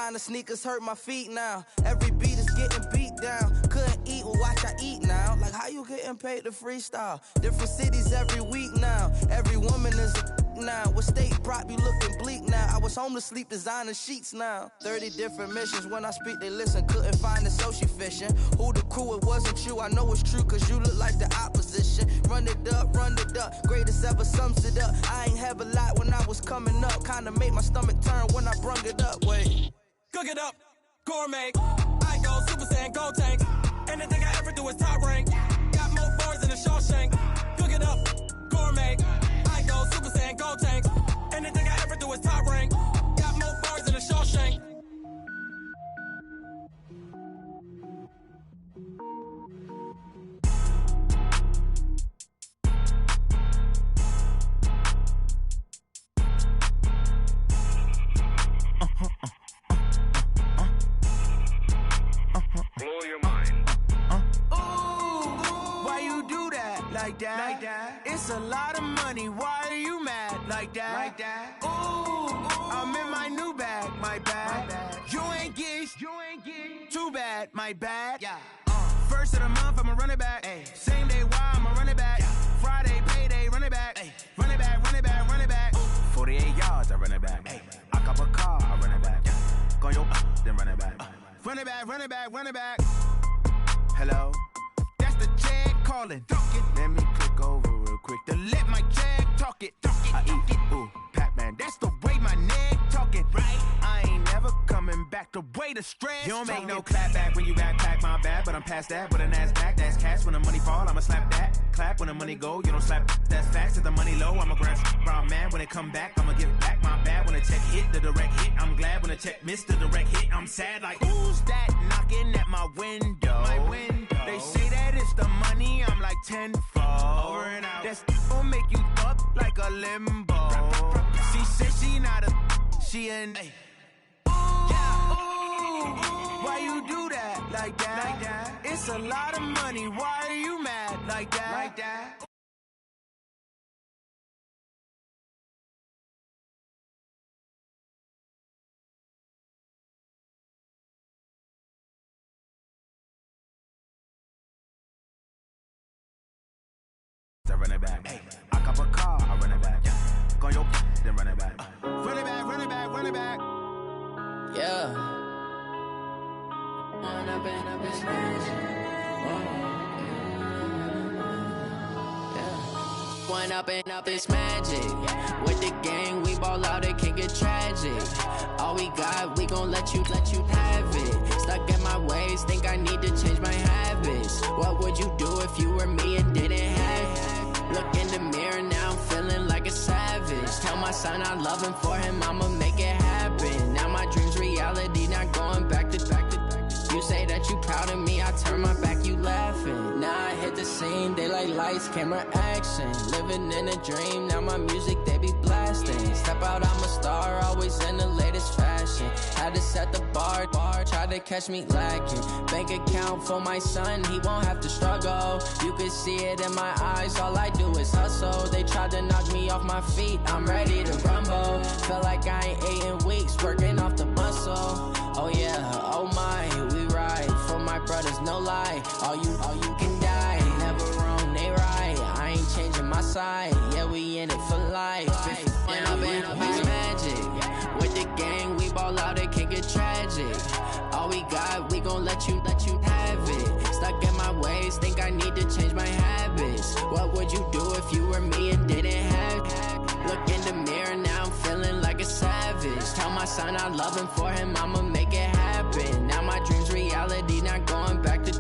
Designer sneakers hurt my feet now. Every beat is getting beat down. Couldn't eat, well watch I eat now. Like how you getting paid to freestyle? Different cities every week now. Every woman is a now. With state prop, you looking bleak now. I was home to sleep, designer sheets now. 30 different missions. When I speak, they listen. Couldn't find it, so she fishing. Who the crew? It wasn't you. I know it's true, cause you look like the opposition. Run it up, greatest ever sums it up. I ain't have a lot when I was coming up. Kinda made my stomach turn when I brung it up. Wait. Cook it up, gourmet. I go Super Saiyan, gold tank. Anything I ever do is top rank. Got more bars than a Shawshank. Cook it up, gourmet. I go Super Saiyan, gold tank. Anything I ever do is top rank. Got more bars than a Shawshank. Blow your mind. Why you do that like that? It's a lot of money. Why are you mad like that? I'm in my new bag, my bad. You ain't get too bad, my bad. First of the month, I'ma run it back. Same day, why I'ma run it back. Friday, payday, run it back. Run it back, run it back, run it back. 48 yards, I run it back. I cop a car, I run it back. Go yo, then run it back. Run it back, run it back, run it back. Hello, that's the check calling. Let me click over real quick to let my check talk it. I eat it, ooh, Pac-Man, that's the way my neck talking. Right, I ain't never coming back the way the stress. You don't make no clap back when you backpack, my bad, but I'm past that. With an ass back, that's cash. When the money fall, I'ma slap that. Clap when the money go, you don't slap. That's facts. If the money low, I'ma grab brown man. When it come back, I'ma give back my bad. When the check hit, the direct hit, I'm glad. When the check missed the direct hit, I'm sad. Like who's that knocking at my window? My window. They say that it's the money, I'm like tenfold. Over and out. That's gon' make you up like a limbo. She said she not a, she an. Why you do that like that? It's a lot of money. Why are you mad like that? I run it back. I cop a car, I run it back. Go yo, then run it back. Run it back, run it back, run it back. Yeah. When I've been up this When up this magic. With the gang, we ball out, it can get tragic. All we got, we gon' let you have it. Stuck in my ways, think I need to change my habits. What would you do if you were me and didn't have it? Look in the mirror, now I'm feeling like a savage. Tell my son I love him, for him I'ma make it happen. Now my dream's reality, not going back to. You say that you proud of me, I turn my back, you laughing. Now I hit the scene, they like lights, camera, action. Living in a dream, now my music, they be blasting. Step out, I'm a star, always in the latest fashion. Had to set the bar, try to catch me lacking. Bank account for my son, he won't have to struggle. You can see it in my eyes, all I do is hustle. They tried to knock me off my feet, I'm ready to rumble. Feel like I ain't ate in weeks, working off the muscle. Oh yeah, oh my, we ride for my brothers, no lie. All you can die, never wrong, they right. I ain't changing my side, yeah, we in it for life. When up it's magic. With the gang, we ball out, it can get tragic. All we got, we gon' let you have it. Stuck in my ways, think I need to change my habits. What would you do if you were me and didn't have it? Look in the mirror, now I'm feeling like a savage. Tell my son I love him, for him I'ma make it happen. Now my dream's reality, not going back to.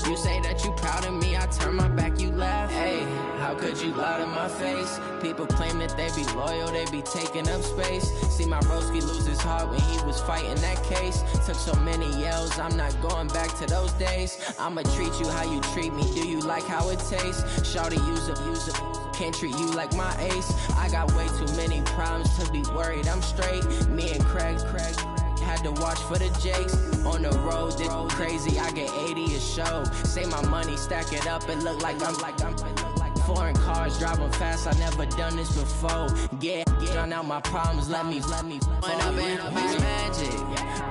You say that you proud of me, I turn my back, you laugh. Hey, how could you lie to my face? People claim that they be loyal, they be taking up space. See my broski lose his heart when he was fighting that case. Took so many yells, I'm not going back to those days. I'ma treat you how you treat me, do you like how it tastes? Shawty, use it, can't treat you like my ace. I got way too many problems to be worried, I'm straight. Me and Craig had to watch for the Jakes. On the road, this crazy, I get 80 a show. Say my money, stack it up, it look like I'm foreign cars, driving fast, I never done this before. Drown out my problems, let me. When up it's magic.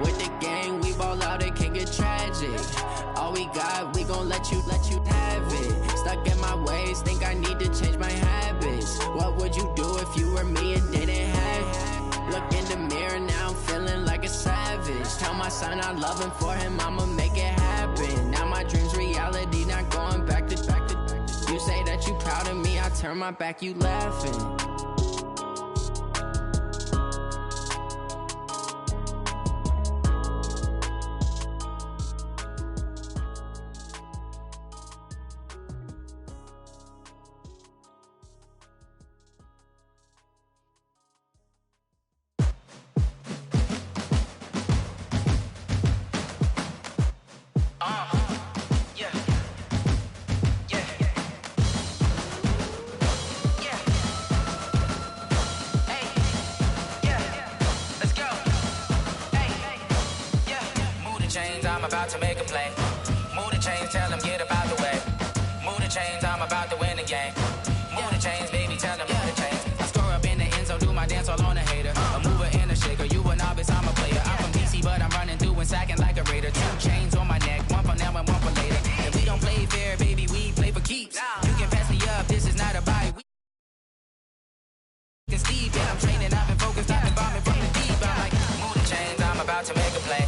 let you have it. Stuck in my ways, think I need to change my habits. What would you do if you were me and didn't have it? Look in the mirror, now I'm feeling like a savage. Tell my son I love him, for him I'ma make it happen. Now my dream's reality, not going back to. You say that you proud of me, I turn my back, you laughing. I'm about to make a play. Move the chains, tell them get up out the way. Move the chains, I'm about to win the game. Move the chains, baby, tell them move the chains. I score up in the end zone, do my dance all on a hater. A mover and a shaker, you a novice, I'm a player. I'm from DC, but I'm running through and sacking like a raider. 2 chains on my neck, one for now and one for later. If we don't play fair, baby, we play for keeps. You can pass me up, this is not a bye. Steve, yeah, I'm training, I've been focused, I've been bombing from the deep. I'm like, move the chains, I'm about to make a play.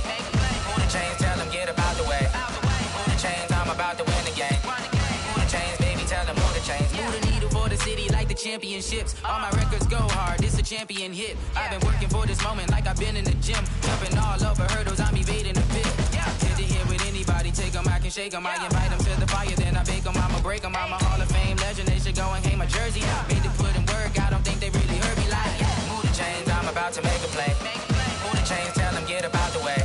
Move the chains, tell them get up out the way. Move the chains, I'm about to win the game. Move the chains, baby, tell them move the chains. Move the needle for the city like the championships. All my records go hard, this a champion hit. I've been working for this moment like I've been in the gym. Jumping all over hurdles, I'm evading the pit. Hit to hit with anybody, take them, I can shake them. I invite them to the fire, then I bake them, I'ma break them. I'm a Hall of Fame legend, they should go and hang my jersey. Made to put in work, I don't think they really heard me like. Move the chains, I'm about to make a play. Move the chains, tell them get up out the way.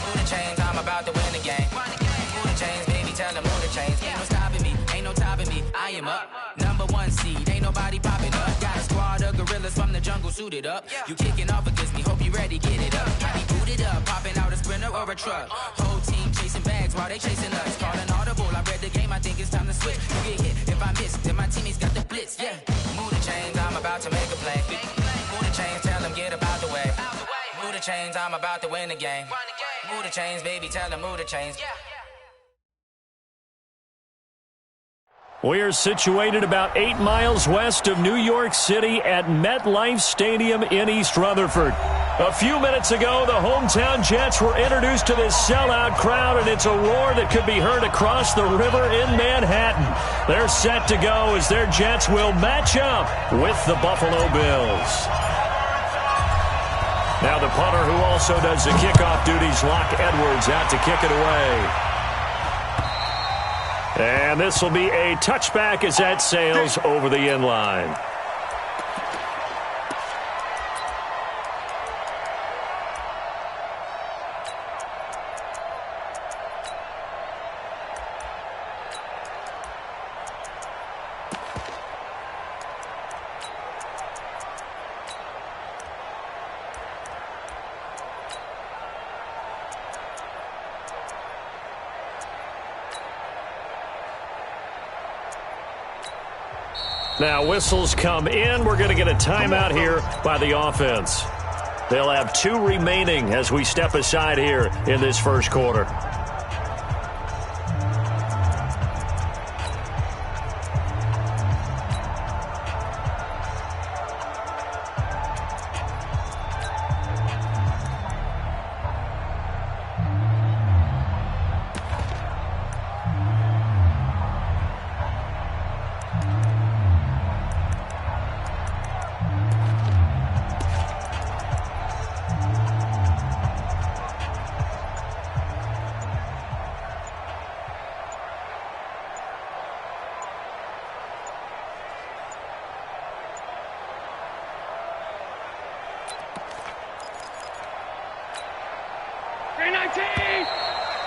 Move the chains, I'm about to win the game. Move the chains, baby, tell them move the chains. Ain't no stopping me, ain't no topping me. I am up, #1 seed, ain't nobody popping up. Got a squad of gorillas from the jungle suited up. You kicking off against me, hope you ready, get it up. I be booted up, popping out a Sprinter or a truck. Whole team chasing bags while they chasing us. Call an audible, I read the game, I think it's time to switch. You get hit, if I miss, then my teammates got the blitz, yeah. Move the chains, I'm about to make a play. Move the chains, tell them get up out the way. Move the chains, I'm about to win the game. Move the chains, baby, tell them move the chains. We are situated about 8 miles west of New York City at MetLife Stadium in East Rutherford. A few minutes ago, the hometown Jets were introduced to this sellout crowd, and it's a roar that could be heard across the river in Manhattan. They're set to go as their Jets will match up with the Buffalo Bills. Now the punter, who also does the kickoff duties, Locke Edwards, out to kick it away. And this will be a touchback as that sails over the end line. Now whistles come in. We're going to get a timeout here by the offense. They'll have 2 remaining as we step aside here in this first quarter.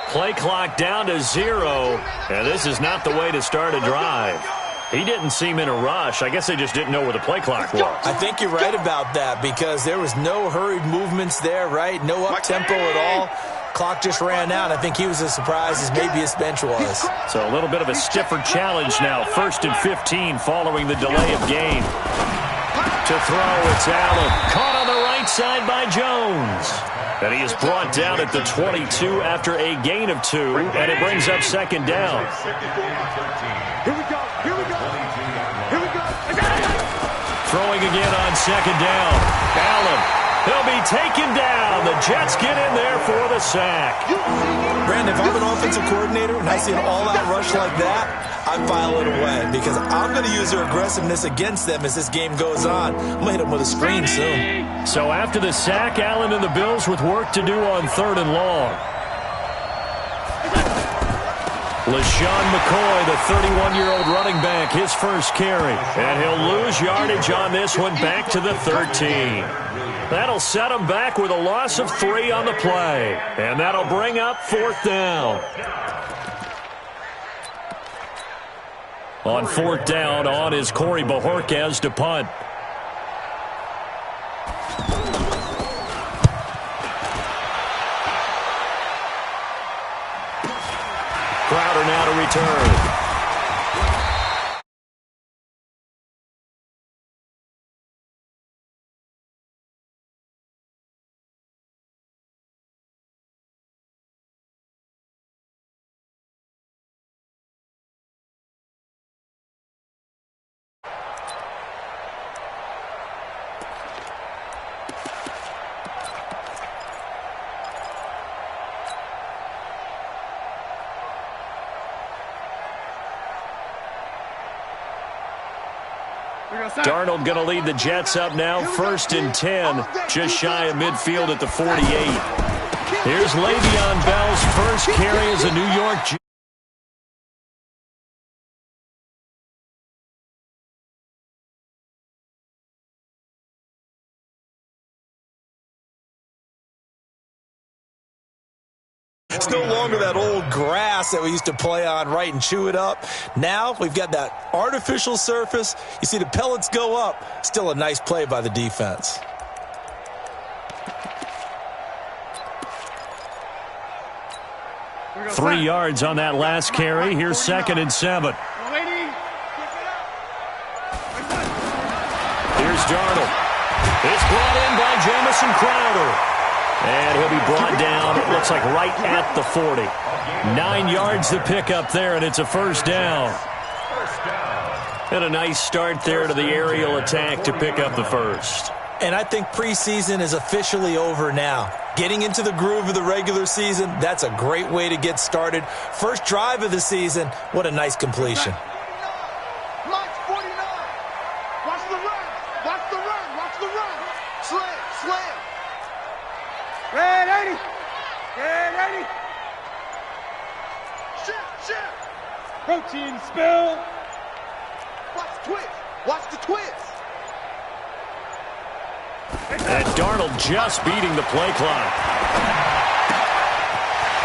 Play clock down to 0, and this is not the way to start a drive. He didn't seem in a rush. I guess they just didn't know where the play clock was. I think you're right about that because there was no hurried movements there, right? No up-tempo at all. Clock just ran out. I think he was as surprised as maybe his bench was. So a little bit of a stiffer challenge now. 1st and 15 following the delay of game. To throw, it's Allen. Caught on the right side by Jones. And he is brought down at the 22 after a gain of 2, and it brings up second down. Here we go. Here we go. Here we go. Throwing again on second down. Allen, he'll be taken down. The Jets get in there for the sack. Brandon, if I'm an offensive coordinator and I see an all-out rush like that, I file it away because I'm going to use their aggressiveness against them as this game goes on. I'm going to hit them with a screen soon. So after the sack, Allen and the Bills with work to do on 3rd and long. LaShawn McCoy, the 31-year-old running back, his first carry. And he'll lose yardage on this one back to the 13. That'll set him back with a loss of 3 on the play. And that'll bring up 4th down. On 4th down, on is Corey Bojorquez to punt. Crowder now to return. Darnold going to lead the Jets up now, 1st and 10, just shy of midfield at the 48. Here's Le'Veon Bell's first carry as a New York Jet. It's no longer that old grass that we used to play on, right, and chew it up. Now we've got that artificial surface. You see the pellets go up. Still a nice play by the defense. Three yards on that last carry. Here's 2nd and 7. Here's Darnold. It's brought in by Jamison Crowder. And he'll be brought down, it looks like right at the 40. 9 yards to pick up there, and it's a 1st down. And a nice start there to the aerial attack to pick up the 1st. And I think preseason is officially over now. Getting into the groove of the regular season, that's a great way to get started. First drive of the season, what a nice completion. March 49. Watch the run. Watch the run. Watch the run. Slam. Slam. Red 80. Red 80. Shift. Protein spill. Watch the twist. Watch the twist. And Darnold just beating the play clock.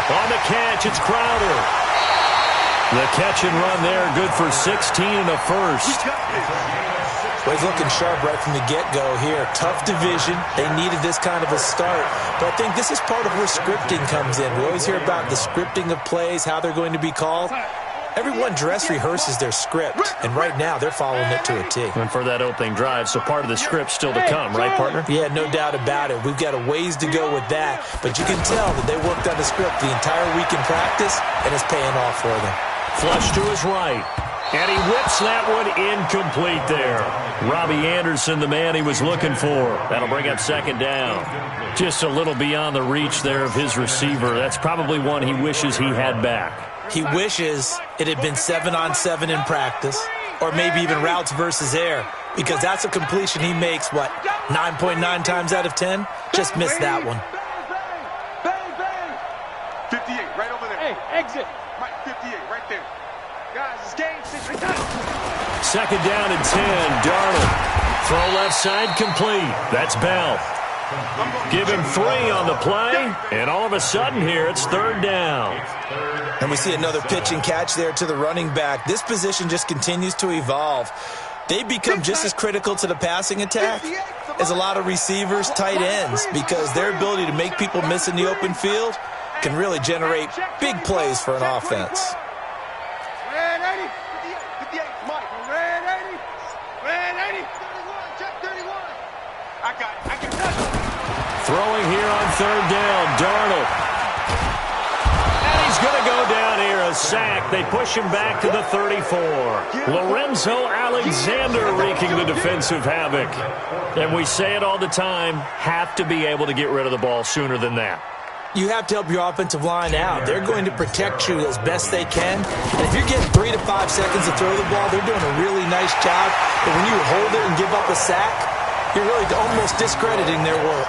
On the catch, it's Crowder. The catch and run there, good for 16 and a 1st. Well, he's looking sharp right from the get-go here. Tough division. They needed this kind of a start. But I think this is part of where scripting comes in. We always hear about the scripting of plays, how they're going to be called. Everyone dress rehearses their script, and right now they're following it to a T. And for that opening drive, so part of the script still to come, right, partner? Yeah, no doubt about it. We've got a ways to go with that, but you can tell that they worked on the script the entire week in practice, and it's paying off for them. Flush to his right, and he whips that one incomplete there. Robbie Anderson, the man he was looking for. That'll bring up 2nd down. Just a little beyond the reach there of his receiver. That's probably one he wishes he had back. He wishes it had been 7-on-7 in practice, or maybe even routes versus air, because that's a completion he makes, 9.9 times out of 10? Just missed that one. 58, right over there. Hey, exit. Right, 58, right there. Guys, it's game 6. 2nd down and 10, Darnold. Throw left side complete. That's Bell. Give him 3 on the play, and all of a sudden here it's 3rd down. And we see another pitch and catch there to the running back. This position just continues to evolve. They become just as critical to the passing attack as a lot of receivers, tight ends, because their ability to make people miss in the open field can really generate big plays for an offense. Red 80. 58, Mike. Red 80. Red 80. 31, check 31. I got it. Throwing here on third down. Darnold. And he's going to go down here, a sack. They push him back to the 34. Lorenzo Alexander wreaking the defensive havoc. And we say it all the time, have to be able to get rid of the ball sooner than that. You have to help your offensive line out. They're going to protect you as best they can. And if you're getting 3 to 5 seconds to throw the ball, they're doing a really nice job. But when you hold it and give up a sack, you're really almost discrediting their work.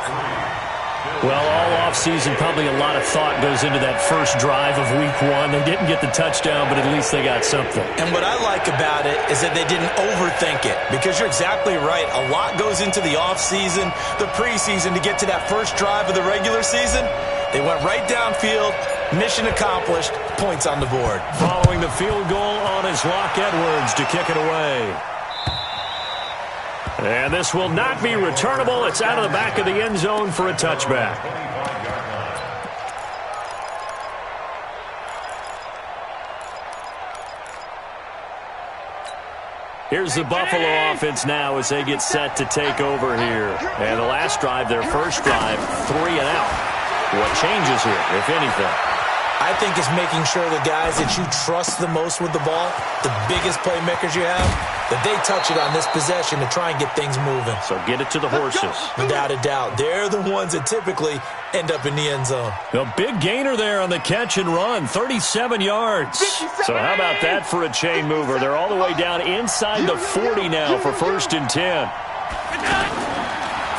Well, all offseason, probably a lot of thought goes into that first drive of week 1. They didn't get the touchdown, but at least they got something. And what I like about it is that they didn't overthink it, because you're exactly right. A lot goes into the offseason, the preseason, to get to that first drive of the regular season. They went right downfield, mission accomplished, points on the board. Following the field goal on is Locke Edwards to kick it away. And this will not be returnable. It's out of the back of the end zone for a touchback. Here's the Buffalo offense now as they get set to take over here. And the last drive, their first drive, 3 and out. What changes here, if anything? I think it's making sure the guys that you trust the most with the ball, the biggest playmakers you have, that they touch it on this possession to try and get things moving. So get it to the horses. Without a doubt. They're the ones that typically end up in the end zone. A big gainer there on the catch and run, 37 yards. So how about that for a chain mover? They're all the way down inside the 40 now for 1st and 10.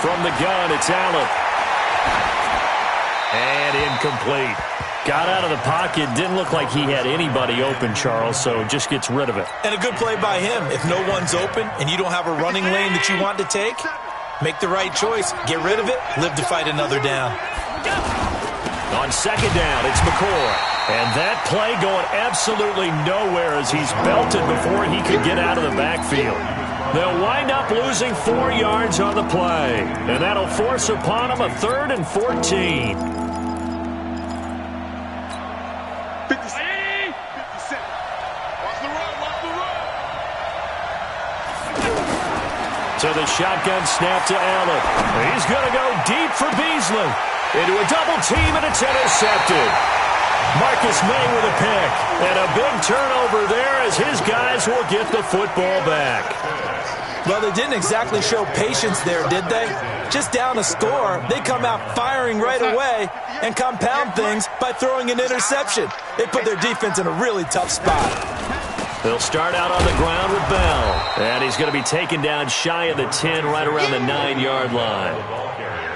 From the gun, it's Allen. And incomplete. Got out of the pocket. Didn't look like he had anybody open, Charles, so just gets rid of it. And a good play by him. If no one's open and you don't have a running lane that you want to take, make the right choice. Get rid of it. Live to fight another down. On 2nd down, it's McCoy. And that play going absolutely nowhere as he's belted before he could get out of the backfield. They'll wind up losing 4 yards on the play. And that'll force upon them a 3rd and 14. So the shotgun snap to Allen. He's going to go deep for Beasley. Into a double team, and it's intercepted. Marcus May with a pick. And a big turnover there as his guys will get the football back. Well, they didn't exactly show patience there, did they? Just down a score, they come out firing right away and compound things by throwing an interception. They put their defense in a really tough spot. They'll start out on the ground with Bell. And he's going to be taken down shy of the 10, right around the 9-yard line.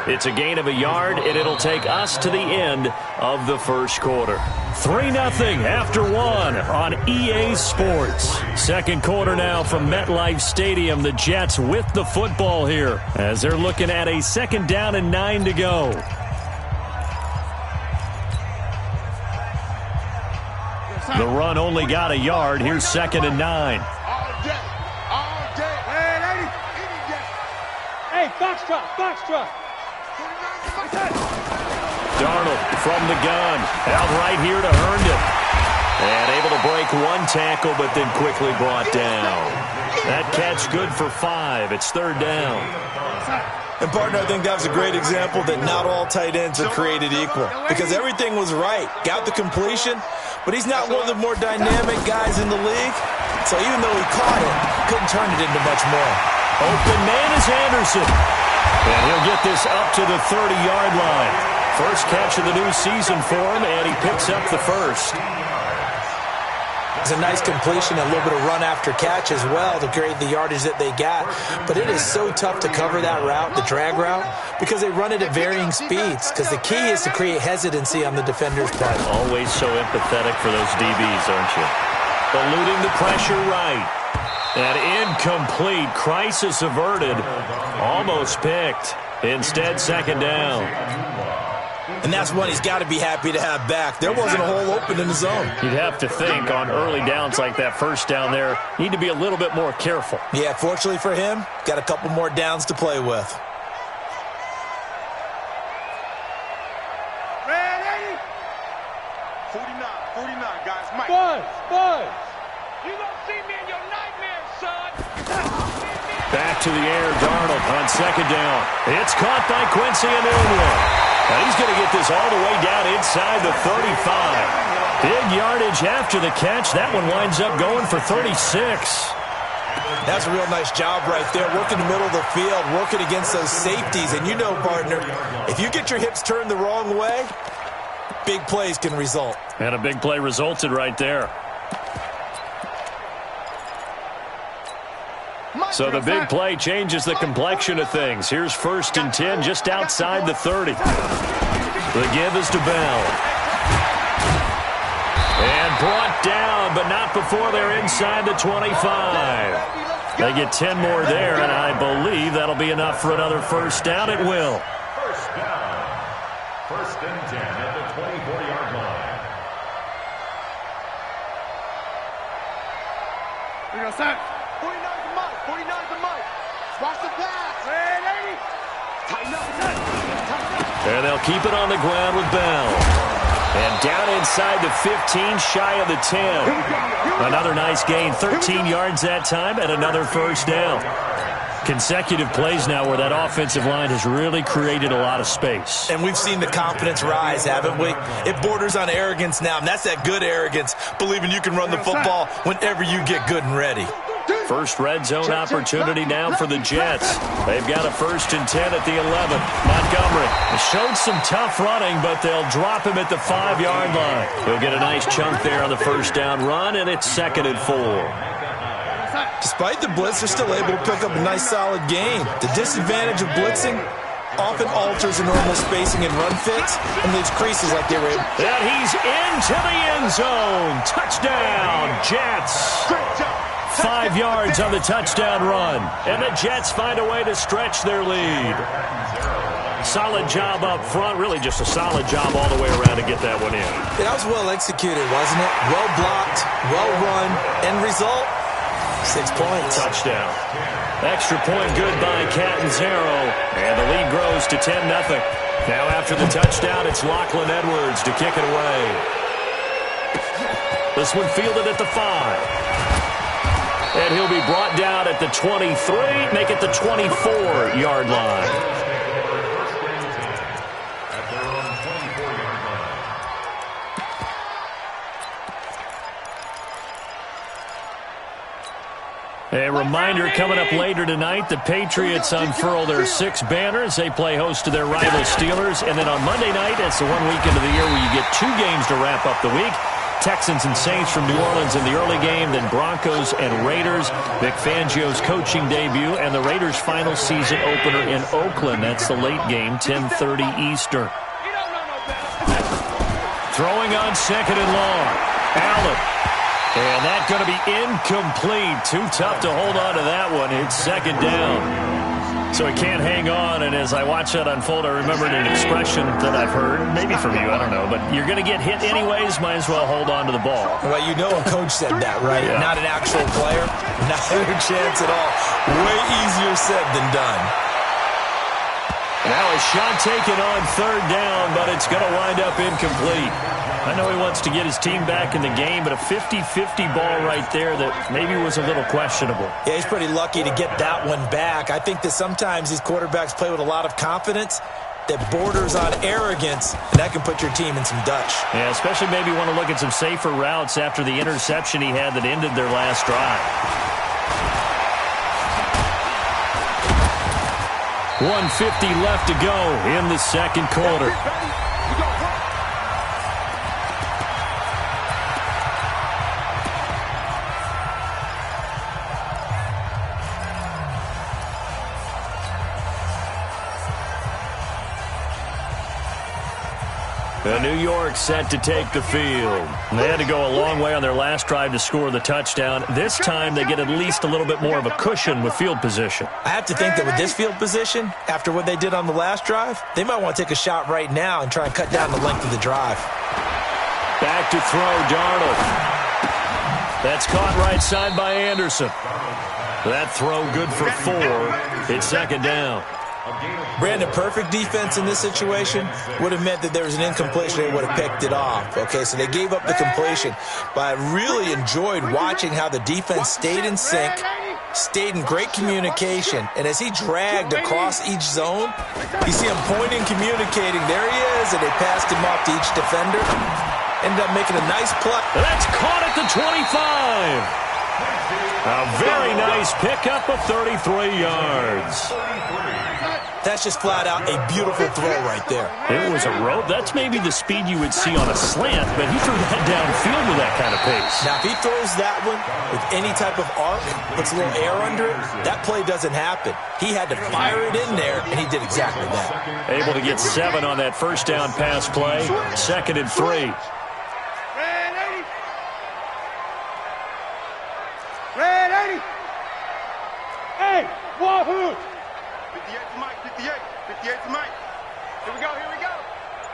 It's a gain of a yard, and it'll take us to the end of the first quarter. 3-0 after 1 on EA Sports. Second quarter now from MetLife Stadium. The Jets with the football here as they're looking at a 2nd down and 9 to go. The run only got a yard. Here's 2nd and 9. All day. Hey, Foxtrot. Darnold from the gun. Out right here to Herndon. And able to break 1 tackle, but then quickly brought down. That catch good for 5. It's 3rd down. And, partner, I think that was a great example that not all tight ends are created equal. Because everything was right. Got the completion, but he's not one of the more dynamic guys in the league. So even though he caught it, couldn't turn it into much more. Open man is Anderson. And he'll get this up to the 30-yard line. First catch of the new season for him, and he picks up the first. It's a nice completion, a little bit of run after catch as well to create the yardage that they got. But it is so tough to cover that route, the drag route, because they run it at varying speeds. Because the key is to create hesitancy on the defender's part. Always so empathetic for those DBs, aren't you? Eluding the pressure right. And incomplete. Crisis averted. Almost picked. Instead, 2nd down. And that's one he's got to be happy to have back. There wasn't a hole open in the zone. You'd have to think on early downs like that first down there, need to be a little bit more careful. Yeah, fortunately for him, got a couple more downs to play with. Ready? 49, guys. Mike. Buzz. You gonna see me in your nightmares, son. Back to the air, Darnold on 2nd down. It's caught by Quincy Enunwa. And he's going to get this all the way down inside the 35. Big yardage after the catch. That one winds up going for 36. That's a real nice job right there, working the middle of the field, working against those safeties. And you know, partner, if you get your hips turned the wrong way, big plays can result. And a big play resulted right there. So the big play changes the complexion of things. Here's 1st and 10 just outside the 30. The give is to Bell. And brought down, but not before they're inside the 25. They get 10 more there, and I believe that'll be enough for another first down. It will. First down. 1st and 10 at the 24-yard line. Here we go, set. 49's the mic. 49's the mic. Watch the pass. Ready? Tighten up, set. Tighten up. And they'll keep it on the ground with Bell. And down inside the 15, shy of the 10. Another nice gain, 13 yards that time, and another first down. Consecutive plays now where that offensive line has really created a lot of space. And we've seen the confidence rise, haven't we? It borders on arrogance now, and that's that good arrogance, believing you can run the football whenever you get good and ready. First red zone opportunity now for the Jets. They've got a 1st and 10 at the 11. Montgomery showed some tough running, but they'll drop him at the 5-yard line. He'll get a nice chunk there on the first down run, and it's 2nd and 4. Despite the blitz, they're still able to pick up a nice solid gain. The disadvantage of blitzing often alters the normal spacing and run fits and leaves creases like they were able. And he's into the end zone. Touchdown, Jets. 5 yards on the touchdown run. And the Jets find a way to stretch their lead. Solid job up front. Really just a solid job all the way around to get that one in. That was well executed, wasn't it? Well blocked, well run. End result, 6 points. Touchdown. Extra point good by Catanzaro. And the lead grows to 10-0. Now after the touchdown, it's Lachlan Edwards to kick it away. This one fielded at the 5. And he'll be brought down at the 23, make it the 24-yard line. A reminder coming up later tonight, the Patriots unfurl their 6 banners. They play host to their rival Steelers. And then on Monday night, it's the one weekend of the year where you get 2 games to wrap up the week. Texans and Saints from New Orleans in the early game, then Broncos and Raiders. Vic Fangio's coaching debut, and the Raiders' final season opener in Oakland. That's the late game, 10:30 Eastern. Throwing on 2nd and long. Allen. And that's going to be incomplete. Too tough to hold on to that one. It's 2nd down. So he can't hang on, and as I watch that unfold, I remembered an expression that I've heard, maybe from you, I don't know, but you're going to get hit anyways, might as well hold on to the ball. Well, you know a coach said that, right? Yeah. Not an actual player. Not a chance at all. Way easier said than done. Now a shot taken on 3rd down, but it's going to wind up incomplete. I know he wants to get his team back in the game, but a 50-50 ball right there that maybe was a little questionable. Yeah, he's pretty lucky to get that one back. I think that sometimes these quarterbacks play with a lot of confidence that borders on arrogance, and that can put your team in some Dutch. Yeah, especially maybe want to look at some safer routes after the interception he had that ended their last drive. 1:50 left to go in the 2nd quarter. New York set to take the field. They had to go a long way on their last drive to score the touchdown. This time they get at least a little bit more of a cushion with field position. I have to think that with this field position, after what they did on the last drive, they might want to take a shot right now and try and cut down the length of the drive. Back to throw, Darnold. That's caught right side by Anderson. That throw good for 4. It's 2nd down. Brandon, perfect defense in this situation would have meant that there was an incompletion. They would have picked it off. Okay, so they gave up the completion. But I really enjoyed watching how the defense stayed in sync, stayed in great communication, and as he dragged across each zone, you see him pointing, communicating. There he is, and they passed him off to each defender. Ended up making a nice play. That's caught at the 25. A very nice pickup of 33 yards. That's just flat out a beautiful throw right there. It was a rope. That's maybe the speed you would see on a slant, but he threw that downfield with that kind of pace. Now, if he throws that one with any type of arc, puts a little air under it, that play doesn't happen. He had to fire it in there, and he did exactly that. Able to get 7 on that first down pass play. 2nd and 3. Red 80. Hey, Wahoo. 58 to Mike, 58. 58 to Mike. Here we go, here we go.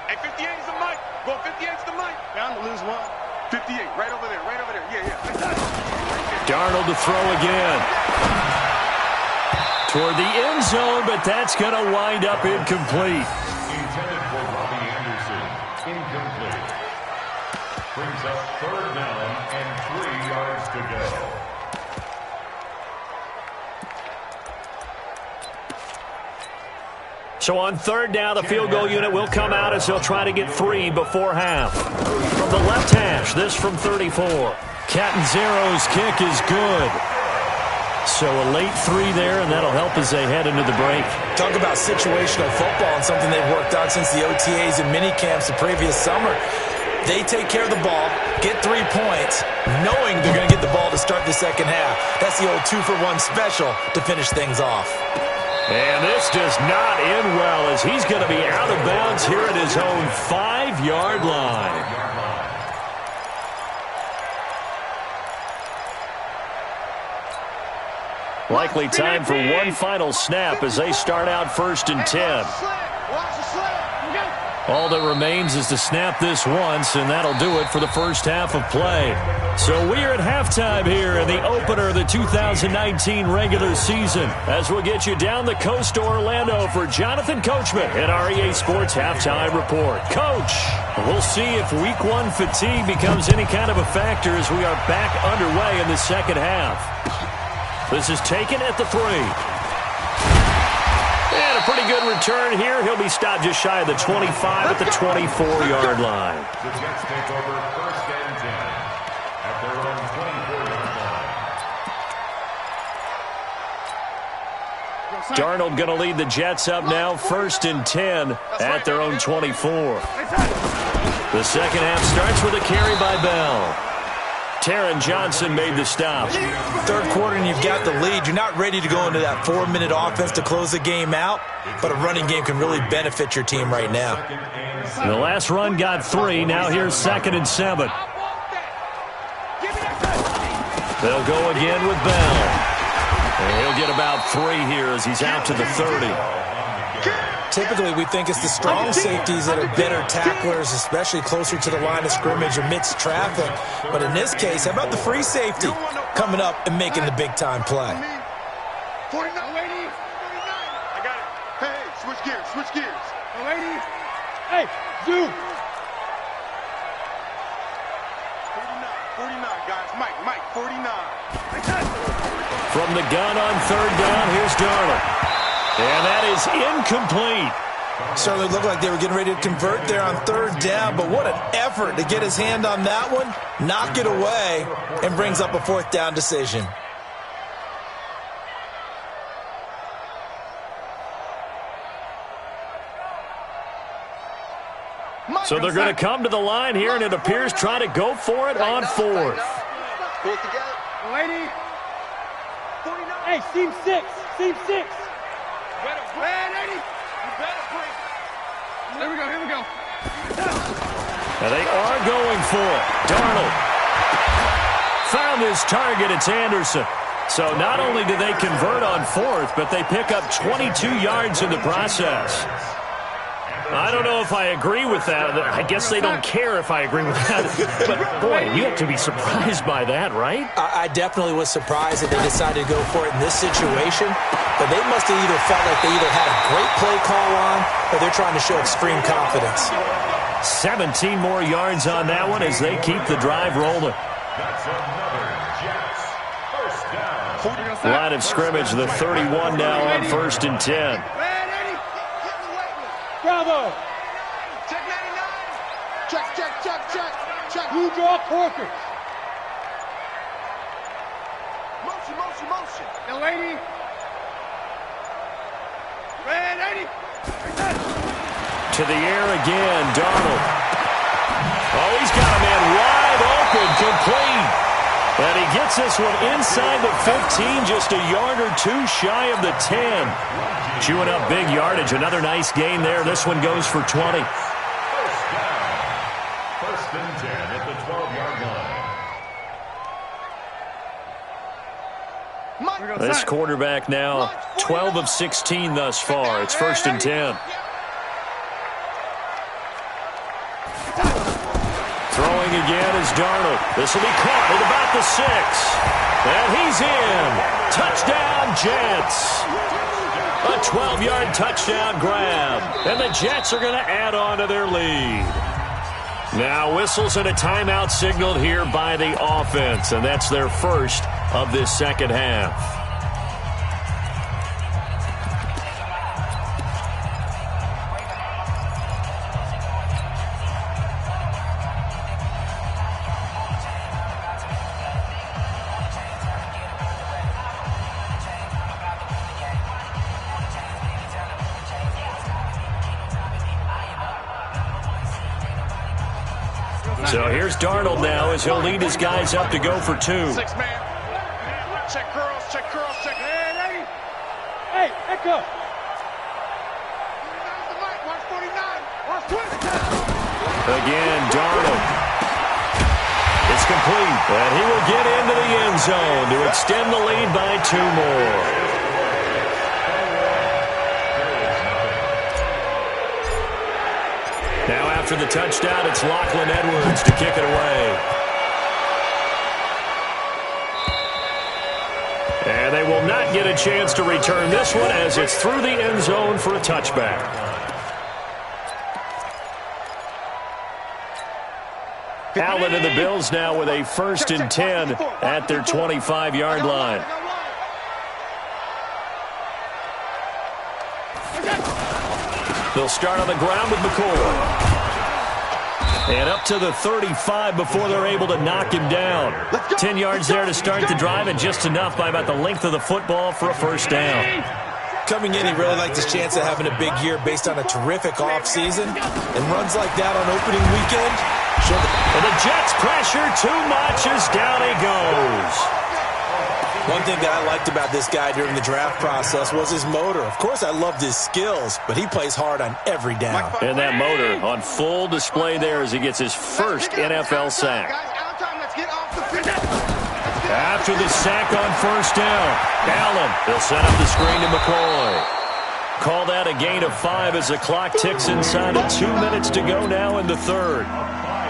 Hey, 58 is the Mike. Go 58 to Mike. Down to lose 1. 58, right over there, right over there. Yeah. Darnold to throw again. Toward the end zone, but that's going to wind up incomplete. Intended for Robbie Anderson. Incomplete. Brings up 3rd down and 3 yards to go. So on 3rd down, the field goal unit will come out as they'll try to get 3 before half. From the left hash, this from 34. Catanzaro's kick is good. So a late 3 there, and that'll help as they head into the break. Talk about situational football and something they've worked on since the OTAs and mini camps the previous summer. They take care of the ball, get 3 points, knowing they're going to get the ball to start the second half. That's the old 2-for-1 special to finish things off. And this does not end well as he's going to be out of bounds here at his own 5-yard line. Likely time for one final snap as they start out 1st and 10. All that remains is to snap this once, and that'll do it for the first half of play. So we're at halftime here in the opener of the 2019 regular season as we'll get you down the coast to Orlando for Jonathan Coachman at our EA Sports Halftime Report. Coach, we'll see if Week 1 fatigue becomes any kind of a factor as we are back underway in the second half. This is taken at the 3. And a pretty good return here. He'll be stopped just shy of the 25 at the 24-yard line. The Jets take over 1st and 10 at their own 24-yard line. Darnold going to lead the Jets up now, 1st and 10 at their own 24. The second half starts with a carry by Bell. Taron Johnson made the stop. 3rd quarter and you've got the lead. You're not ready to go into that 4-minute offense to close the game out, but a running game can really benefit your team right now. The last run got 3. Now here's 2nd and 7. They'll go again with Bell. And he'll get about 3 here as he's out to the 30. Typically, we think it's the strong safeties that are better tacklers, especially closer to the line of scrimmage amidst traffic. But in this case, how about the free safety coming up and making the big-time play? 49. I got it. Hey, switch gears, switch gears. Lady. Hey, zoom. 49, guys. Mike, 49. From the gun on 3rd down, here's Darnold. And that is incomplete. Certainly looked like they were getting ready to convert there on 3rd down, but what an effort to get his hand on that one, knock it away, and brings up a 4th down decision. So they're going to come to the line here, and it appears trying to go for it on 4th. Pull it together. Lady. 49. Hey, seam 6. Seam 6. Here we go. Now they are going for it. Darnold found his target. It's Anderson. So not only do they convert on 4th, but they pick up 22 yards in the process. I don't know if I agree with that. I guess they don't care if I agree with that. But, boy, you have to be surprised by that, right? I definitely was surprised that they decided to go for it in this situation. But they must have either felt like they either had a great play call on or they're trying to show extreme confidence. 17 more yards on that one as they keep the drive rolling. That's another Jets 1st down. Line of scrimmage, the 31 now on 1st and 10. Bravo. Check 99. Check. Blue draw Corker. Motion. Now, lady. Red 80. To the air again, Darnold. Oh, he's got a man wide open, complete. And he gets this one inside the 15, just a yard or two shy of the 10. Chewing up big yardage. Another nice gain there. This one goes for 20. First and 10 at the 12-yard line. This quarterback now 12 of 16 thus far. It's 1st and 10. Throwing again is Darnold. This will be caught at about the 6. And he's in. Touchdown, Jets. A 12-yard touchdown grab. And the Jets are going to add on to their lead. Now whistles and a timeout signaled here by the offense. And that's their first of this second half. So here's Darnold now as he'll lead his guys up to go for 2. 6-man. Check curls. Hey, Echo. Watch 49. Watch 20. Again, Darnold. It's complete, and he will get into the end zone to extend the lead by 2 more. Now after the touchdown, it's Lachlan Edwards to kick it away. And they will not get a chance to return this one as it's through the end zone for a touchback. Allen and the Bills now with a 1st and 10 at their 25-yard line. They'll start on the ground with McCoy. And up to the 35 before they're able to knock him down. 10 yards there to start the drive, and just enough by about the length of the football for a first down. Coming in, he really liked his chance of having a big year based on a terrific offseason. And runs like that on opening weekend. And the Jets pressure too much as down he goes. One thing that I liked about this guy during the draft process was his motor. Of course, I loved his skills, but he plays hard on every down. And that motor on full display there as he gets his first NFL sack. After the sack on first down, Allen, they'll set up the screen to McCoy. Call that a gain of 5 as the clock ticks inside of 2 minutes to go now in the third.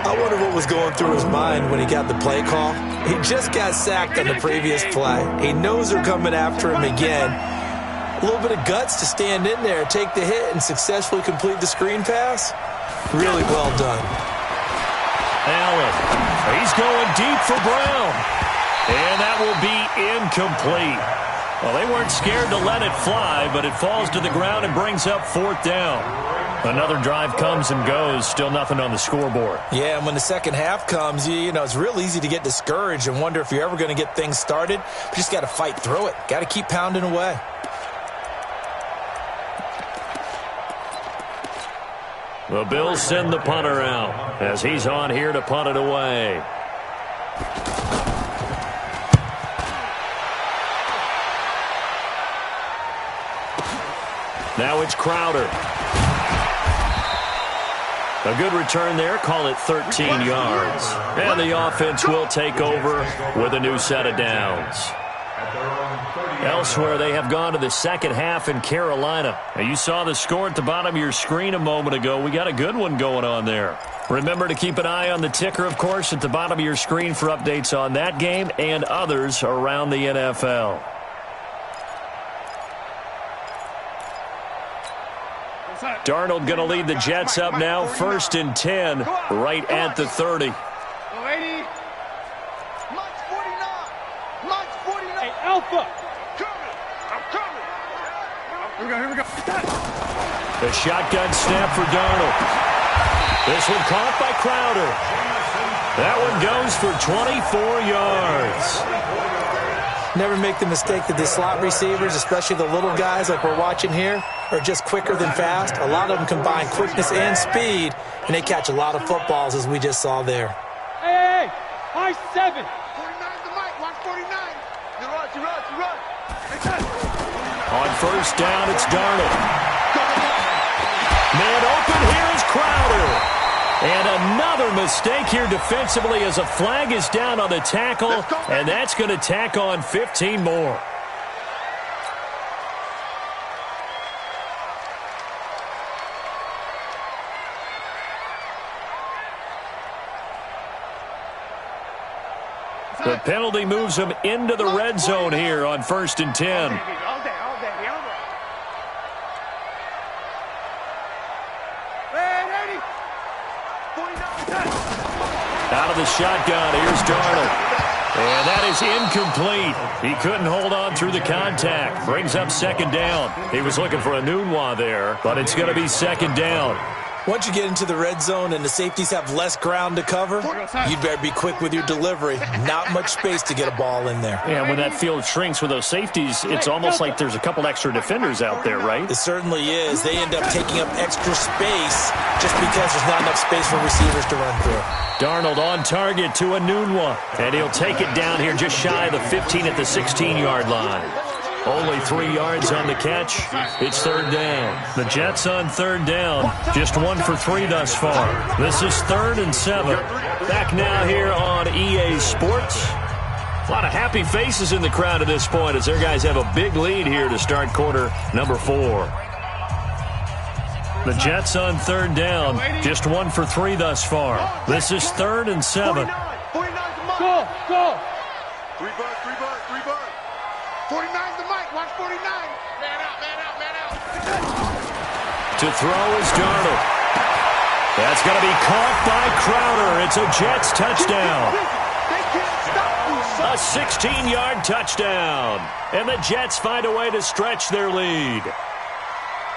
I wonder what was going through his mind when he got the play call. He just got sacked on the previous play. He knows they're coming after him again. A little bit of guts to stand in there, take the hit, and successfully complete the screen pass. Really well done. Allen, he's going deep for Brown. And that will be incomplete. Well, they weren't scared to let it fly, but it falls to the ground and brings up 4th down. Another drive comes and goes, still nothing on the scoreboard. Yeah, and when the second half comes, you know, it's real easy to get discouraged and wonder if you're ever going to get things started. You just got to fight through it. Got to keep pounding away. The Bills send the punter out as he's on here to punt it away. Now it's Crowder. A good return there. Call it 13 yards. And the offense will take over with a new set of downs. Elsewhere, they have gone to the second half in Carolina. Now, you saw the score at the bottom of your screen a moment ago. We got a good one going on there. Remember to keep an eye on the ticker, of course, at the bottom of your screen for updates on that game and others around the NFL. Darnold going to lead the Jets up now, 1st and 10, right at the 30. Hey, Alpha. I'm coming. Here we go. The shotgun snap for Darnold. This one caught by Crowder. That one goes for 24 yards. Never make the mistake that the slot receivers, especially the little guys like we're watching here, are just quicker than fast. A lot of them combine quickness and speed, and they catch a lot of footballs, as we just saw there. Hey, high 7. 49's the mic. Watch 49. You run. On first down, it's Darnold. Man open, here is Crowder. And another mistake here defensively as a flag is down on the tackle, and that's going to tack on 15 more. The penalty moves him into the red zone here on 1st and 10. All day. Out of the shotgun, here's Darnold. And that is incomplete. He couldn't hold on through the contact. Brings up 2nd down. He was looking for a Nunwa there, but it's going to be 2nd down. Once you get into the red zone and the safeties have less ground to cover, you'd better be quick with your delivery. Not much space to get a ball in there. Yeah, when that field shrinks with those safeties, it's almost like there's a couple extra defenders out there, right? It certainly is. They end up taking up extra space just because there's not enough space for receivers to run through. Darnold on target to a Nunwa, and he'll take it down here just shy of the 15 at the 16-yard line. Only 3 yards on the catch. It's 3rd down. The Jets on 3rd down. Just 1 for 3 thus far. This is 3rd and 7. Back now here on EA Sports. A lot of happy faces in the crowd at this point as their guys have a big lead here to start quarter number 4. The Jets on 3rd down. Just 1 for 3 thus far. This is 3rd and 7. Go. 3 birds. 49's the mic. Watch 49. Man out. To throw is Darnold. That's going to be caught by Crowder. It's a Jets touchdown. A 16-yard touchdown. And the Jets find a way to stretch their lead.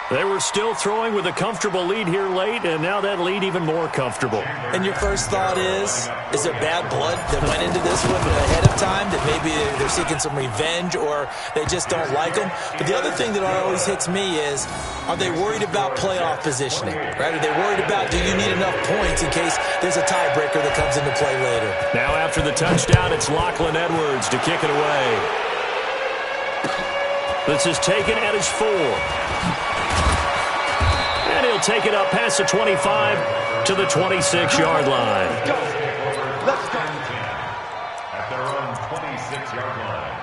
They were still throwing with a comfortable lead here late, and now that lead even more comfortable. And your first thought is there bad blood that went into this one ahead of time, that maybe they're seeking some revenge or they just don't like them? But the other thing that always hits me is, are they worried about playoff positioning? Right? Are they worried about, do you need enough points in case there's a tiebreaker that comes into play later? Now after the touchdown, it's Lachlan Edwards to kick it away. This is taken at his 4. And he'll take it up past the 25 to the 26-yard line. Let's go. At their own 26-yard line.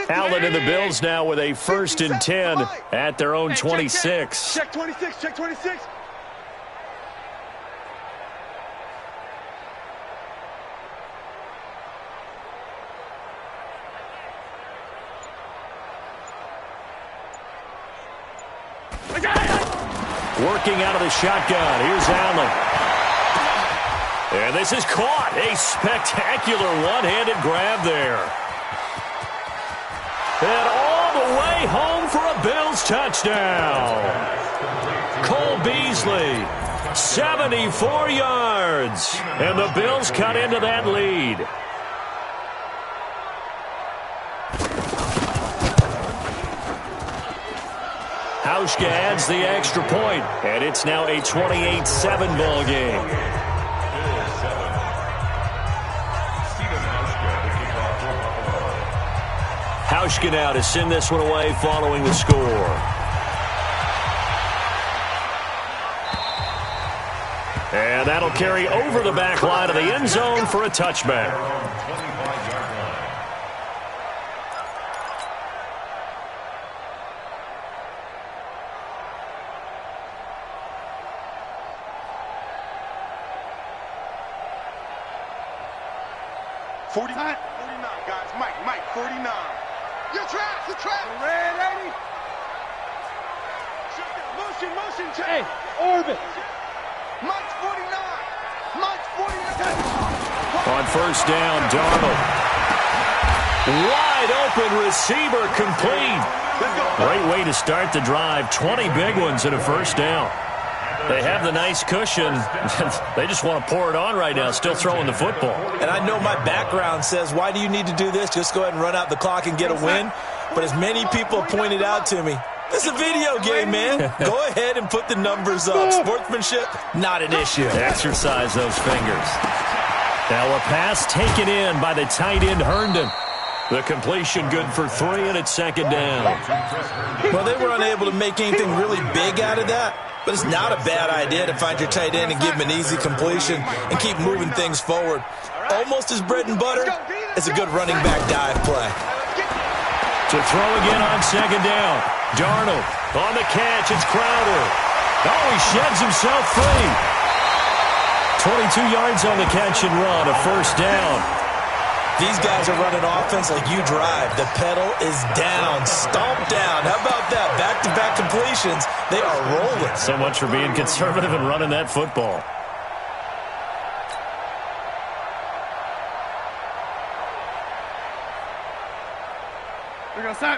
Allen and the Bills now with a 1st and 10 at their own 26. Check 26. Working out of the shotgun. Here's Allen. And this is caught. A spectacular one-handed grab there. And all the way home for a Bills touchdown. Cole Beasley, 74 yards. And the Bills cut into that lead. Hauschka adds the extra point, and it's now a 28-7 ball game. Hauschka now to send this one away following the score. And that'll carry over the back line of the end zone for a touchback. 49, guys. Mike, 49. You're trapped. You're trapped. Red 80. Motion, check. Hey, orbit. Mike's 49. Mike's 49. On first down, Darnold. Wide open receiver complete. Great way to start the drive. 20 big ones and a first down. They have the nice cushion. They just want to pour it on right now, still throwing the football. And I know my background says, why do you need to do this? Just go ahead and run out the clock and get a win. But as many people pointed out to me, it's a video game, man. Go ahead and put the numbers up. Sportsmanship, not an issue. Exercise those fingers. Now a pass taken in by the tight end, Herndon. The completion good for 3, and it's second down. Well, they were unable to make anything really big out of that. But it's not a bad idea to find your tight end and give him an easy completion and keep moving things forward. Almost as bread and butter as a good running back dive play. To throw again on second down. Darnold on the catch. It's Crowder. Oh, he sheds himself free. 22 yards on the catch and run. A first down. These guys are running offense like you drive. The pedal is down, stomped down. How about that? Back-to-back completions. They are rolling. So much for being conservative and running that football.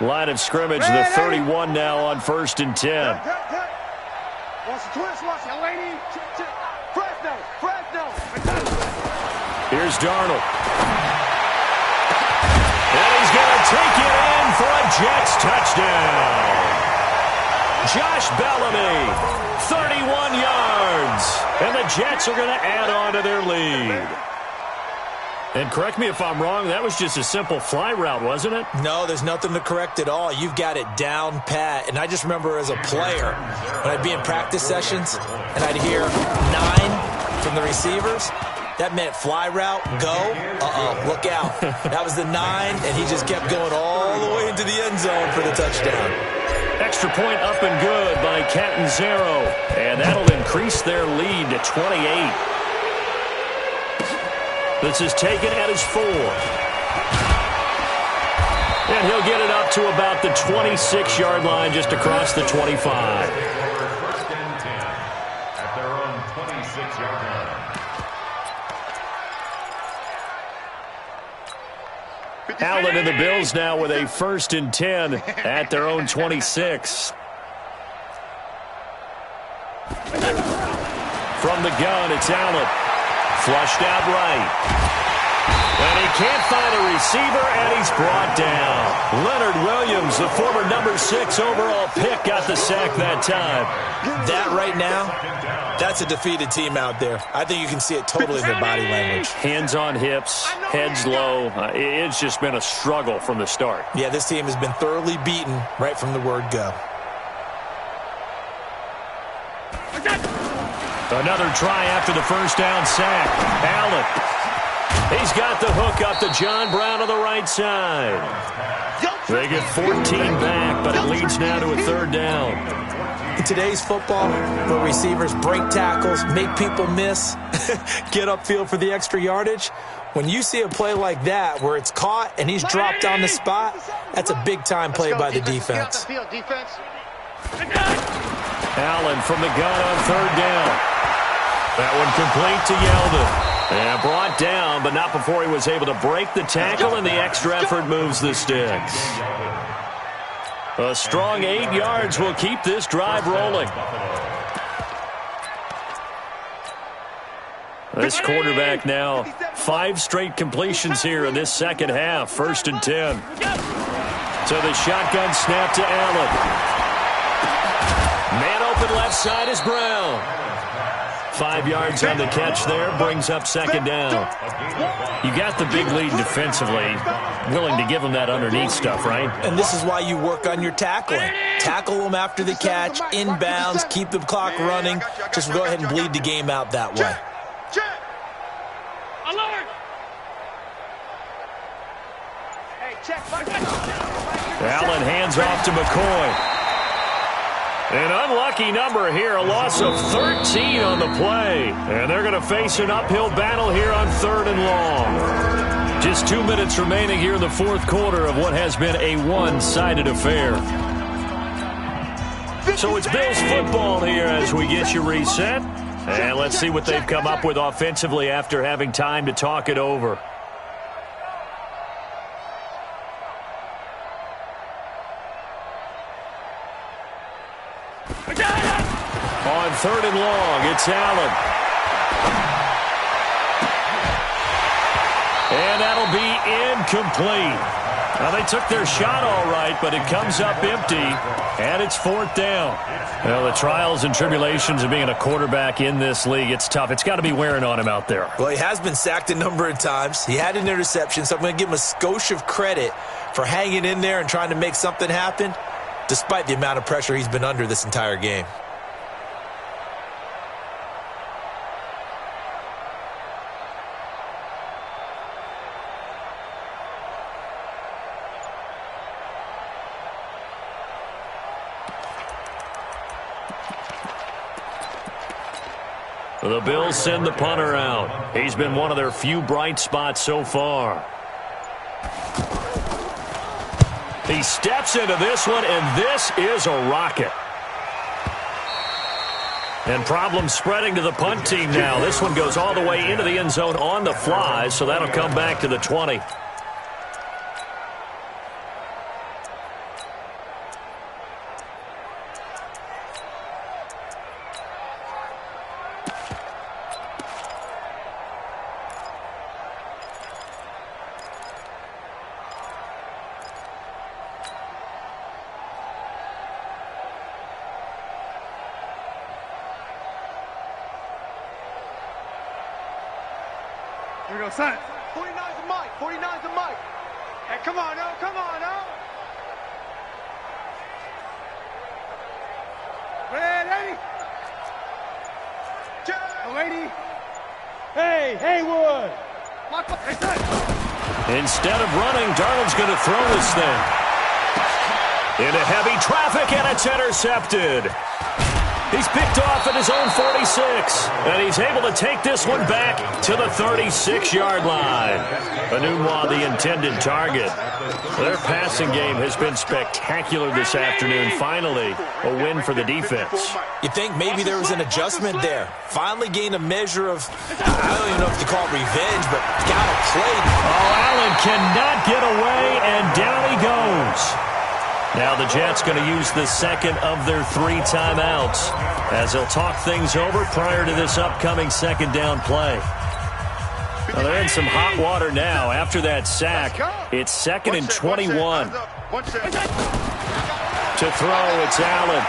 Line of scrimmage, the 31 now on first and 10. Watch the twist, watch the lady. Fresno. Here's Darnold. And he's going to take it in for a Jets touchdown. Josh Bellamy, 31 yards. And the Jets are going to add on to their lead. And correct me if I'm wrong, that was just a simple fly route, wasn't it? No, there's nothing to correct at all. You've got it down pat. And I just remember as a player, when I'd be in practice sessions, and I'd hear 9 from the receivers, that meant fly route, go, look out. That was the 9, and he just kept going all the way into the end zone for the touchdown. Extra point up and good by Catanzaro. And that'll increase their lead to 28. This is taken at his 4. And he'll get it up to about the 26-yard line, just across the 25. First and 10 at their own 26-yard line. Allen and the Bills now with a first and 10 at their own 26. From the gun, it's Allen. Flushed out right. And he can't find a receiver, and he's brought down. Leonard Williams, the former number 6 overall pick, got the sack that time. That right now, that's a defeated team out there. I think you can see it totally in their body language. Hands on hips, heads low. It's just been a struggle from the start. Yeah, this team has been thoroughly beaten right from the word go. Another try after the first down sack. Allen. He's got the hook up to John Brown on the right side. They get 14 back, but it leads now to a third down. In today's football, where receivers break tackles, make people miss, get upfield for the extra yardage, when you see a play like that where it's caught and he's dropped on the spot, that's a big-time play by the defense. Allen from the gun on third down. That one complete to Yeldon. And brought down, but not before he was able to break the tackle, and the extra effort moves the sticks. A strong 8 yards will keep this drive rolling. This quarterback now 5 straight completions here in this second half. First and 10. So the shotgun snap to Allen. Man open left side is Brown. 5 yards on the catch there, brings up second down. You got the big lead defensively, willing to give them that underneath stuff, right? And this is why you work on your tackling. Tackle them after the catch, inbounds, keep the clock running. Just go ahead and bleed the game out that way. Allen hands off to McCoy. An unlucky number here, a loss of 13 on the play. And they're going to face an uphill battle here on third and long. Just 2 minutes remaining here in the fourth quarter of what has been a one-sided affair. So it's Bills football here as we get you reset. And let's see what they've come up with offensively after having time to talk it over. On 3rd and long, it's Allen. And that'll be incomplete. Now, they took their shot all right, but it comes up empty, and it's 4th down. Well, the trials and tribulations of being a quarterback in this league, it's tough. It's got to be wearing on him out there. Well, he has been sacked a number of times. He had an interception, so I'm going to give him a skosh of credit for hanging in there and trying to make something happen, despite the amount of pressure he's been under this entire game. The Bills send the punter out. He's been one of their few bright spots so far. He steps into this one, and this is a rocket. And problems spreading to the punt team now. This one goes all the way into the end zone on the fly, so that'll come back to the 20. Here we go, son. 49's a mic. 49's a mic. Hey, come on, now. Come on, now. Ready? Ready? Hey, Haywood. Hey, son. Instead of running, Darnold's going to throw this thing. Into heavy traffic, and it's intercepted. He's picked off at his own 46, and he's able to take this one back to the 36-yard line. Anunwa, the intended target. Their passing game has been spectacular this afternoon. Finally, a win for the defense. You think maybe there was an adjustment there. Finally gained a measure of, I don't even know if you call it revenge, but got a play. Oh, Allen cannot get away, and down he goes. Now the Jets going to use the second of their 3 timeouts as they'll talk things over prior to this upcoming second down play. Well, they're in some hot water now. After that sack, it's 2nd and 21. To throw, it's Allen.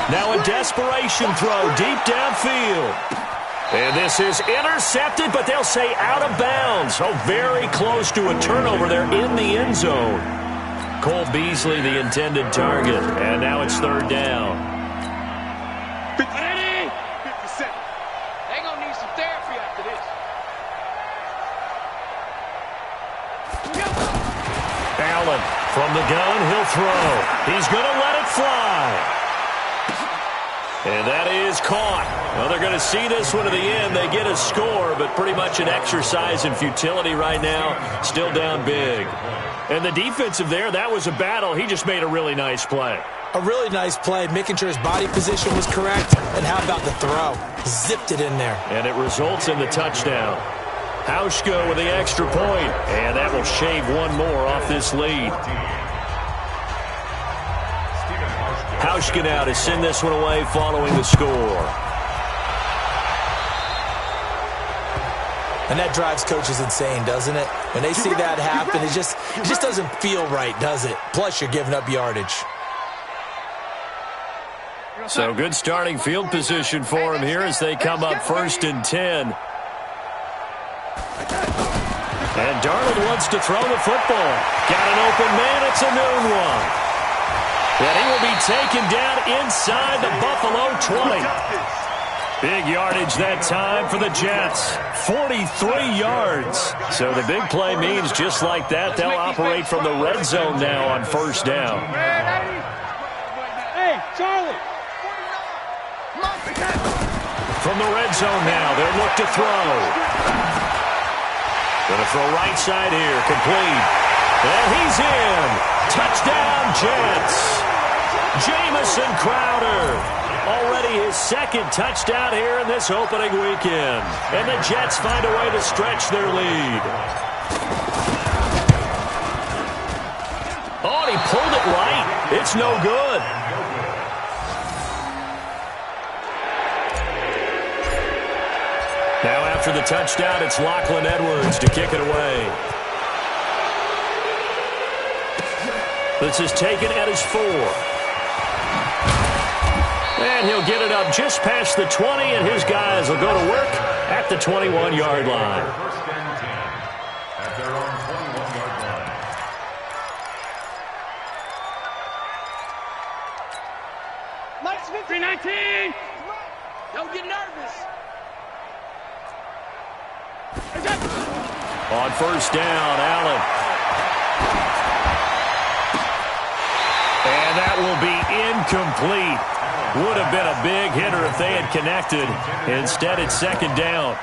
Now a desperation throw deep downfield. And this is intercepted, but they'll say out of bounds. Oh, very close to a turnover there in the end zone. Cole Beasley, the intended target, and now it's 3rd down. 50. 57. They're going to need some therapy after this. Allen from the gun, he'll throw. He's going to let it fly. And that is caught. Well, they're going to see this one to the end. They get a score, but pretty much an exercise in futility right now. Still down big. And the defensive there, that was a battle. He just made a really nice play. A really nice play, making sure his body position was correct. And how about the throw? Zipped it in there. And it results in the touchdown. Hauschka with the extra point. And that will shave one more off this lead. Hauschka now to send this one away following the score. And that drives coaches insane, doesn't it? When they see that happen, it just doesn't feel right, does it? Plus, you're giving up yardage. So good starting field position for him here as they come up 1st and 10. And Darnold wants to throw the football. Got an open man. It's a noon one. And he will be taken down inside the Buffalo 20. Big yardage that time for the Jets. 43 yards. So the big play means just like that, they'll operate from the red zone now on 1st down. Hey, Charlie. From the red zone now, they'll look to throw. Gonna throw right side here, complete. And he's in. Touchdown, Jets. Jamison Crowder. Already his second touchdown here in this opening weekend. And the Jets find a way to stretch their lead. Oh, and he pulled it right. It's no good. Now after the touchdown, it's Lachlan Edwards to kick it away. This is taken at his 4. And he'll get it up just past the 20, and his guys will go to work at the 21-yard line. First and 10 at their own 21-yard line. Mike's 319. Don't get nervous. On first down, Allen. And that will be incomplete. Would have been a big hitter if they had connected. Instead, it's second down.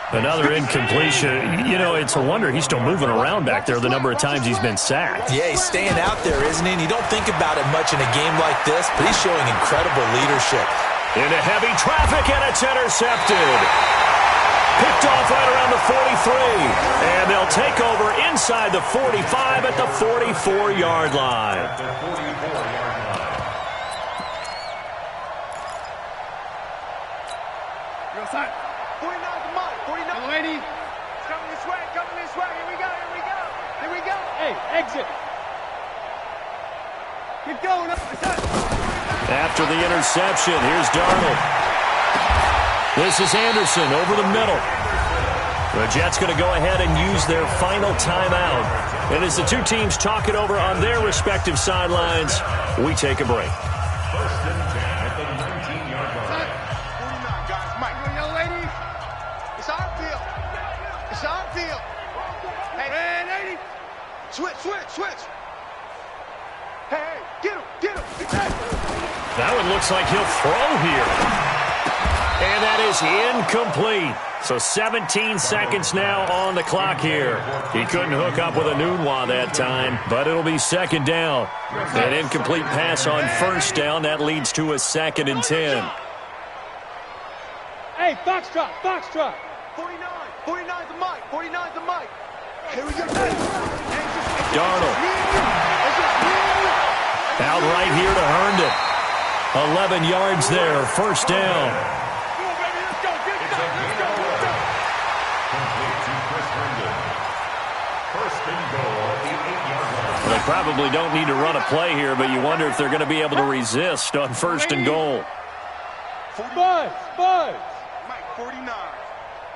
Another incompletion. You know, it's a wonder he's still moving around back there the number of times he's been sacked. Yeah, he's staying out there, isn't he? And you don't think about it much in a game like this, but he's showing incredible leadership. Into heavy traffic, and it's intercepted. Picked off right around the 43. And they'll take over inside the 45 at the 44-yard line. The 44-yard line. Go side. 49 to Mike. 49. Lady. Coming this way. Coming this way. Here we go. Here we go. Here we go. Hey, exit. Keep going. After the interception, here's Darnold. This is Anderson over the middle. The Jets going to go ahead and use their final timeout. And as the two teams talk it over on their respective sidelines, we take a break. First and 10 at the 19-yard line. 49, guys. Mike. Young lady. It's our field. It's our field. Hey, 80. Switch. Hey, get him. That one looks like he'll throw here. And that is incomplete. So 17 seconds now on the clock here. He couldn't hook up with a Nunwa that time, but it'll be second down. An incomplete pass on first down. That leads to a 2nd and 10. Hey, Foxtrot. 49 to Mike. Here we go. Darnold. Out right here to Herndon. 11 yards there, first down. They probably don't need to run a play here, but you wonder if they're going to be able to resist on first and goal. Buzz. Mike, 49.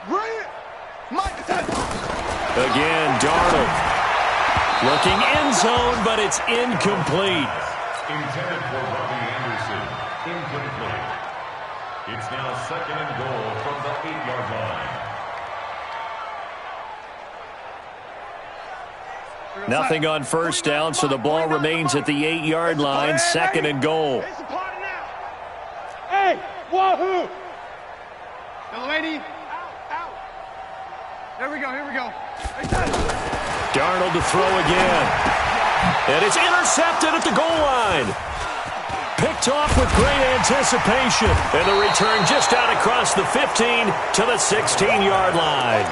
Brilliant. Mike, Again, Darnold. Looking end zone, but it's incomplete. Intended for Robbie Anderson. Incomplete. It's now second and goal from the 8-yard line. Nothing on first down, so the ball remains at the 8-yard line, 2nd and goal. Hey, wahoo! Young lady, out. Here we go. Darnold to throw again. And it's intercepted at the goal line. Picked off with great anticipation. And the return just out across the 15 to the 16-yard line.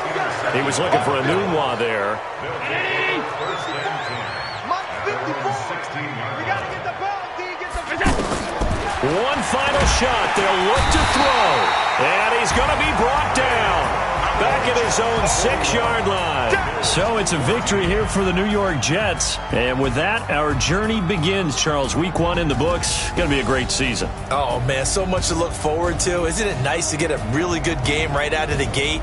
He was looking for a Nunwa there. One final shot. They'll look to throw. And he's going to be brought down. Back at his own 6-yard line. So it's a victory here for the New York Jets. And with that, our journey begins, Charles. Week 1 in the books. Going to be a great season. Oh, man, so much to look forward to. Isn't it nice to get a really good game right out of the gate?